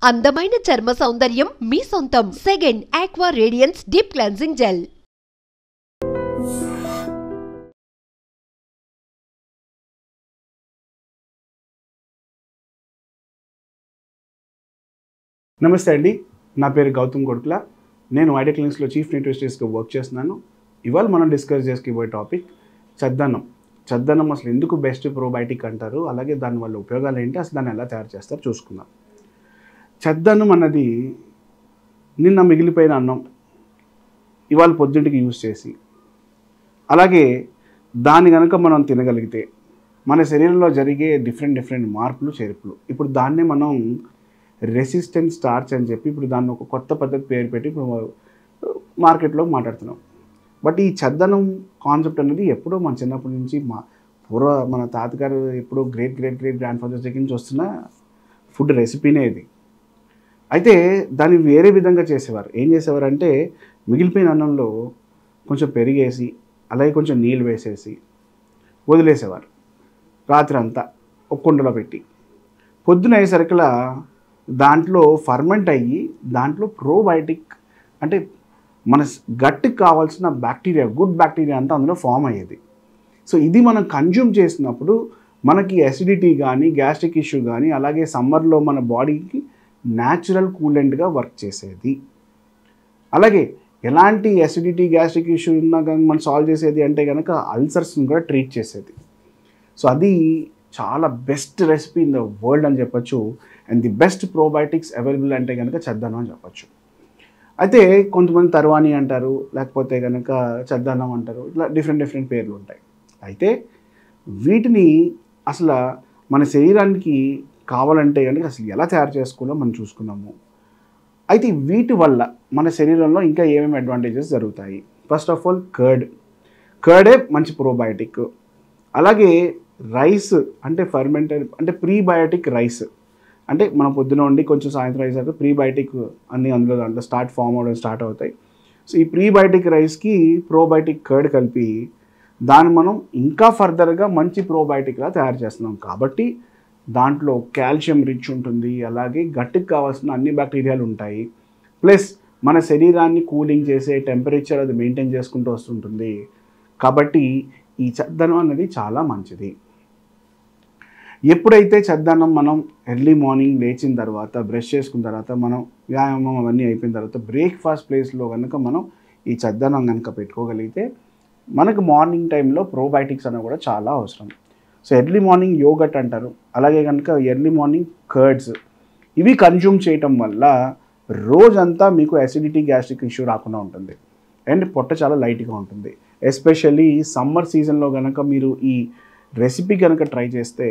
అందమైన చర్మ సౌందర్యం మీ సొంతం. Second aqua radiance deep cleansing gel. నమస్తే అండి, నా పేరు గౌతమ్ కొడుకుల. నేను ఐడియా క్లినిక్స్లో చీఫ్ న్యూట్రిషనిస్ట్గా వర్క్ చేస్తున్నాను. ఇవాళ మనం డిస్కస్ చేసుకోబోయే టాపిక్ చద్దన్నం. చద్దన్నం అసలు ఎందుకు బెస్ట్ ప్రోబయోటిక్ అంటారు, అలాగే దానివల్ల ఉపయోగాలు ఏంటి, అసలు దాన్ని ఎలా తయారు చేస్తారో చూసుకుందాం. చద్దన్నం అన్నది నిన్న మిగిలిపోయిన అన్నం ఇవాళ పొద్దుంటికి యూజ్ చేసి, అలాగే దాన్ని కనుక మనం తినగలిగితే మన శరీరంలో జరిగే డిఫరెంట్ మార్పులు చేర్పులు. ఇప్పుడు దాన్నే మనం రెసిస్టెంట్ స్టార్చ్ అని చెప్పి ఇప్పుడు దాన్ని ఒక కొత్త పద్ధతి పేరు పెట్టి ఇప్పుడు మార్కెట్లో మాట్లాడుతున్నాం. బట్ ఈ చద్దన్నం కాన్సెప్ట్ అనేది ఎప్పుడో మన చిన్నప్పటి నుంచి మన తాతగారు ఎప్పుడో గ్రేట్ గ్రాండ్ ఫాదర్స్ దగ్గర నుంచి వస్తున్న ఫుడ్ రెసిపీనే ఇది. అయితే దాన్ని వేరే విధంగా చేసేవారు. ఏం చేసేవారు అంటే మిగిలిపోయిన అన్నంలో కొంచెం పెరిగేసి, అలాగే కొంచెం నీళ్ళు వేసేసి వదిలేసేవారు రాత్రి అంతా ఒక కుండలో పెట్టి. పొద్దున అయ్యేసరికలా దాంట్లో ఫర్మెంట్ అయ్యి దాంట్లో ప్రోబయోటిక్ అంటే మన గట్కి కావాల్సిన బ్యాక్టీరియా, గుడ్ బ్యాక్టీరియా అంతా అందులో ఫామ్ అయ్యేది. సో ఇది మనం కన్జ్యూమ్ చేసినప్పుడు మనకి అసిడిటీ కానీ గ్యాస్ట్రిక్ ఇష్యూ కానీ, అలాగే సమ్మర్లో మన బాడీకి న్యాచురల్ కూలెంట్గా వర్క్ చేసేది. అలాగే ఎలాంటి అసిడిటీ గ్యాస్ట్రిక్ ఇష్యూ ఉన్నా కానీ మనం సాల్వ్ చేసేది అంటే కనుక అల్సర్స్ని కూడా ట్రీట్ చేసేది. సో అది చాలా best recipe in the world అని చెప్పచ్చు. And the best probiotics available అంటే కనుక చద్దన్నం అని చెప్పచ్చు. అయితే కొంతమంది తర్వాణి అంటారు, లేకపోతే కనుక చద్దన్నం అంటారు, ఇట్లా డిఫరెంట్ పేర్లు ఉంటాయి. అయితే వీటిని అసలు మన శరీరానికి కావాలంటే కనుక అసలు ఎలా తయారు చేసుకోవాలో మనం చూసుకున్నాము. అయితే వీటి వల్ల మన శరీరంలో ఇంకా ఏమేమి అడ్వాంటేజెస్ జరుగుతాయి. ఫస్ట్ ఆఫ్ ఆల్ కర్డే మంచి ప్రోబయోటిక్. అలాగే రైస్ అంటే ఫర్మెంటెడ్ అంటే ప్రీబయోటిక్ రైస్ అంటే మనం పొద్దున ఉండి కొంచెం సాయంత్రం అయ్యేసరికి ప్రీబయోటిక్ అన్ని దాంట్లో ఫామ్ అవడం స్టార్ట్ అవుతాయి. సో ఈ ప్రీబయోటిక్ రైస్కి ప్రోబయోటిక్ కర్డ్ కలిపి దాన్ని మనం ఇంకా ఫర్దర్గా మంచి ప్రోబయోటిక్లా తయారు చేస్తున్నాం. కాబట్టి దాంట్లో కాల్షియం రిచ్ ఉంటుంది, అలాగే గట్టికి కావాల్సిన అన్ని బ్యాక్టీరియాలు ఉంటాయి. ప్లస్ మన శరీరాన్ని కూలింగ్ చేసే టెంపరేచర్ అది మెయింటైన్ చేసుకుంటూ వస్తుంటుంది. కాబట్టి ఈ చద్దన్నం అనేది చాలా మంచిది. ఎప్పుడైతే చద్దన్నం మనం ఎర్లీ మార్నింగ్ లేచిన తర్వాత, బ్రష్ చేసుకున్న తర్వాత, మనం వ్యాయామం అవన్నీ అయిపోయిన తర్వాత బ్రేక్ఫాస్ట్ ప్లేస్లో కనుక మనం ఈ చద్దన్నం కనుక పెట్టుకోగలిగితే మనకు మార్నింగ్ టైంలో ప్రోబయోటిక్స్ అనేవి కూడా చాలా అవసరం. సో ఎర్లీ మార్నింగ్ యోగట్ అంటారు, అలాగే కనుక ఎర్లీ మార్నింగ్ కర్డ్స్ ఇవి కన్జ్యూమ్ చేయటం వల్ల రోజంతా మీకు అసిడిటీ గ్యాస్ట్రిక్ ఇష్యూ రాకుండా ఉంటుంది. అండ్ పొట్ట చాలా లైట్గా ఉంటుంది. ఎస్పెషల్లీ సమ్మర్ సీజన్లో కనుక మీరు ఈ రెసిపీ కనుక ట్రై చేస్తే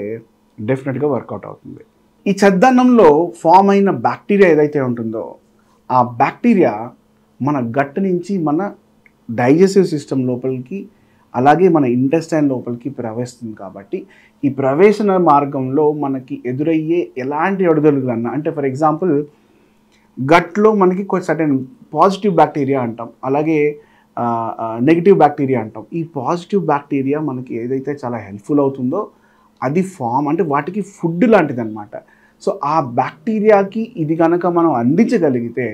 డెఫినెట్గా వర్కౌట్ అవుతుంది. ఈ చద్దన్నంలో ఫామ్ అయిన బ్యాక్టీరియా ఏదైతే ఉంటుందో ఆ బ్యాక్టీరియా మన గట్ నుంచి మన డైజెస్టివ్ సిస్టమ్ లోపలికి, అలాగే మన ఇంటెస్టైన్ లోపలికి ప్రవేశిస్తుంది. కాబట్టి ఈ ప్రవేశన మార్గంలో మనకి ఎదురయ్యే ఎలాంటి ఒడిదుడుకులన్నా, అంటే ఫర్ ఎగ్జాంపుల్ గట్లో మనకి కొంచెం సర్టెన్ పాజిటివ్ బ్యాక్టీరియా అంటాం, అలాగే నెగిటివ్ బ్యాక్టీరియా అంటాం. ఈ పాజిటివ్ బ్యాక్టీరియా మనకి ఏదైతే చాలా హెల్ప్ఫుల్ అవుతుందో అది ఫామ్ అంటే వాటికి ఫుడ్ లాంటిది అనమాట. సో ఆ బ్యాక్టీరియాకి ఇది కనుక మనం అందించగలిగితే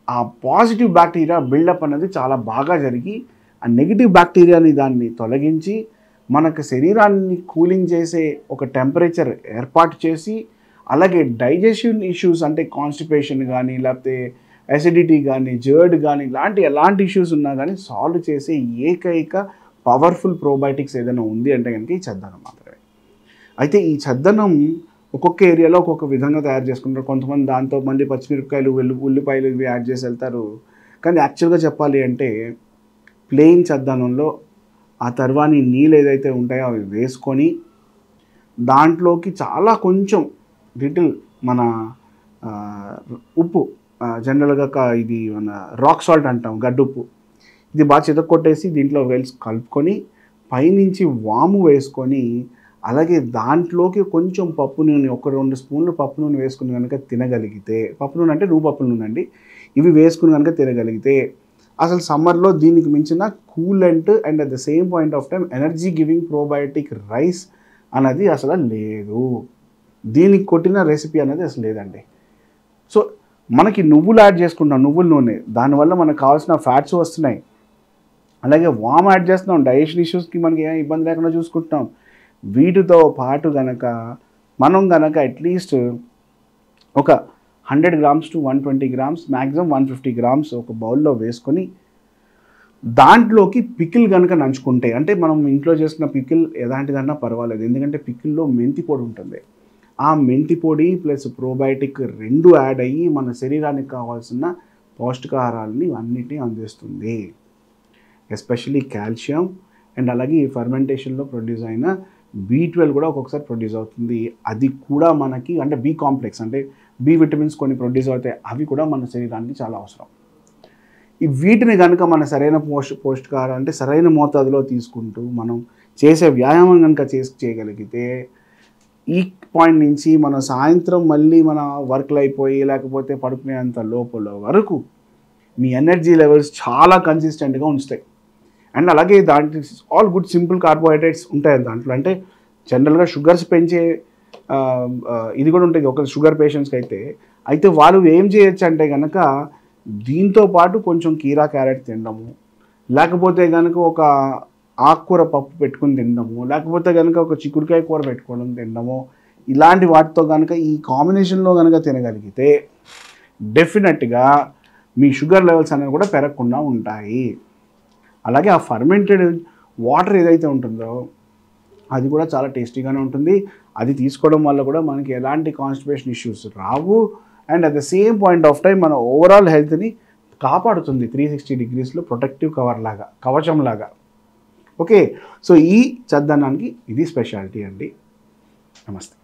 ఆ పాజిటివ్ బ్యాక్టీరియా బిల్డప్ అనేది చాలా బాగా జరిగి ఆ నెగిటివ్ బ్యాక్టీరియాని దాన్ని తొలగించి మనకు శరీరాన్ని కూలింగ్ చేసే ఒక టెంపరేచర్ ఏర్పాటు చేసి, అలాగే డైజెషన్ ఇష్యూస్ అంటే కాన్స్టిపేషన్ కానీ, లేకపోతే అసిడిటీ కానీ, జర్డ్ కానీ, ఎలాంటి ఇష్యూస్ ఉన్నా కానీ సాల్వ్ చేసే ఏకైక పవర్ఫుల్ ప్రోబయోటిక్స్ ఏదైనా ఉంది అంటే కనుక ఈ చద్దన్నం మాత్రమే. అయితే ఈ చద్దన్నం ఒక్కొక్క ఏరియాలో ఒక్కొక్క విధంగా తయారు చేసుకుంటారు. కొంతమంది దాంతో మళ్ళీ పచ్చిమిరపకాయలు, ఉల్లిపాయలు ఇవి యాడ్ చేసి వెళ్తారు. కానీ యాక్చువల్గా చెప్పాలి అంటే ప్లెయిన్ చద్దన్నంలో ఆ తర్వాని నీళ్ళు ఏదైతే ఉంటాయో అవి వేసుకొని దాంట్లోకి చాలా కొంచెం లిటిల్ మన ఉప్పు, జనరల్గా ఇది మన రాక్ సాల్ట్ అంటాం, గడ్డుప్పు, ఇది బాగా చితక్కొట్టేసి దీంట్లో కలుపుకొని పైనుంచి వాము వేసుకొని, అలాగే దాంట్లోకి కొంచెం పప్పు నూనె, 1-2 స్పూన్లు పప్పు నూనె వేసుకుని కనుక తినగలిగితే, పప్పు నూనె అంటే నువ్వు నూనె అండి, ఇవి వేసుకుని కనుక తినగలిగితే అసలు సమ్మర్లో దీనికి మించిన coolant and at the same point of time energy giving probiotic rice అన్నది అసలు లేదు. దీనికి కొట్టిన రెసిపీ అనేది అసలు లేదండి. సో మనకి నువ్వులు యాడ్ చేసుకుంటాం, నువ్వుల నూనె, దానివల్ల మనకు కావాల్సిన ఫ్యాట్స్ వస్తున్నాయి. అలాగే వామ్ యాడ్ చేస్తున్నాం, డైజెషన్ ఇష్యూస్కి మనకి ఏం ఇబ్బంది లేకుండా చూసుకుంటున్నాం. వీటితో పాటు కనుక మనం కనుక అట్లీస్ట్ ఒక 100 grams to 120 grams, maximum 150 grams ఒక బౌల్లో వేసుకొని దాంట్లోకి పికిల్ కనుక నంచుకుంటే, అంటే మనం ఇంట్లో చేసుకున్న పికిల్ ఎలాంటిదన్నా పర్వాలేదు, ఎందుకంటే పికిల్లో మెంతి పొడి ఉంటుంది. ఆ మెంతి పొడి ప్లస్ ప్రోబయోటిక్ రెండు యాడ్ అయ్యి మన శరీరానికి కావాల్సిన పౌష్టికాహారాలని అన్నిటినీ అందిస్తుంది. ఎస్పెషలీ కాల్షియం అండ్ అలాగే ఈ ఫర్మెంటేషన్లో ప్రొడ్యూస్ అయిన B12 కూడా ఒక్కొక్కసారి ప్రొడ్యూస్ అవుతుంది. అది కూడా మనకి అంటే బి కాంప్లెక్స్ అంటే బి విటమిన్స్ కొన్ని ప్రొడ్యూస్ అవుతాయి, అవి కూడా మన శరీరానికి చాలా అవసరం. ఈ వీటిని కనుక మన సరైన పౌష్టికాహారం అంటే సరైన మోతాదులో తీసుకుంటూ మనం చేసే వ్యాయామం కనుక చేయగలిగితే ఈ పాయింట్ నుంచి మనం సాయంత్రం మళ్ళీ మన వర్క్లు అయిపోయి లేకపోతే పడుకునేంత లోపల వరకు మీ ఎనర్జీ లెవెల్స్ చాలా కన్సిస్టెంట్గా ఉంచుతాయి. అండ్ అలాగే దాంట్లో ఆల్ గుడ్ సింపుల్ కార్బోహైడ్రేట్స్ ఉంటాయి దాంట్లో. అంటే జనరల్గా షుగర్స్ పెంచే ఇది కూడా ఉంటుంది ఒక షుగర్ పేషెంట్స్కి అయితే వాళ్ళు ఏం చేయొచ్చు అంటే కనుక దీంతో పాటు కొంచెం కీరా క్యారెట్ తినడము, లేకపోతే కనుక ఒక ఆకుకూర పప్పు పెట్టుకుని తినడము, లేకపోతే కనుక ఒక చిక్కుడుకాయ కూర పెట్టుకోవడం తినడము, ఇలాంటి వాటితో కనుక ఈ కాంబినేషన్లో కనుక తినగలిగితే డెఫినెట్గా మీ షుగర్ లెవెల్స్ అనేవి కూడా పెరగకుండా ఉంటాయి. అలాగే ఆ ఫర్మెంటెడ్ వాటర్ ఏదైతే ఉంటుందో అది కూడా చాలా టేస్టీగానే ఉంటుంది. అది తీసుకోవడం వల్ల కూడా మనకి ఎలాంటి constipation issues Rao. And at the same point of time మన ఓవరాల్ హెల్త్ని కాపాడుతుంది 360 degreesలో ప్రొటెక్టివ్ కవర్ లాగా, కవచం లాగా. ఓకే, సో ఈ చద్దన్నానికి ఇది స్పెషాలిటీ అండి. నమస్తే.